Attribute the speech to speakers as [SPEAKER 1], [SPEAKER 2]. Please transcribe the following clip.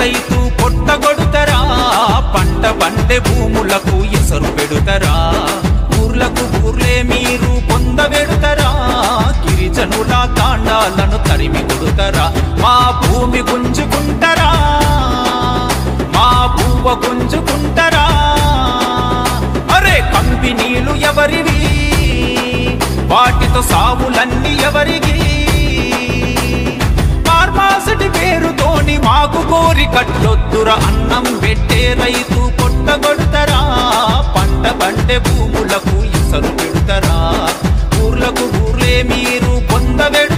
[SPEAKER 1] రైతు పొట్టగొడుతరా పంట పండే భూములకు ఎసరు పెడుతరా ఊర్లకు ఊర్లే మీరు పొందబెడుతరా గిరిజనుల తాండాలను తరిమి కొడుతరా మా భూమి గుంజుకుంటరా మా భూవ గుంజుకుంటరా అరే కంపెనీలు ఎవరివి వాటితో సావులన్నీ ఎవరికి ఫార్మాసిటీ పేరుతోని మాకు కోరి కట్లొద్దుర అన్నం పెట్టే రైతు పొట్టగొడుతరా పంట పండే భూములకు ఇసరు పెడుతరా ఊర్లకు ఊర్లే మీరు పొందబెడు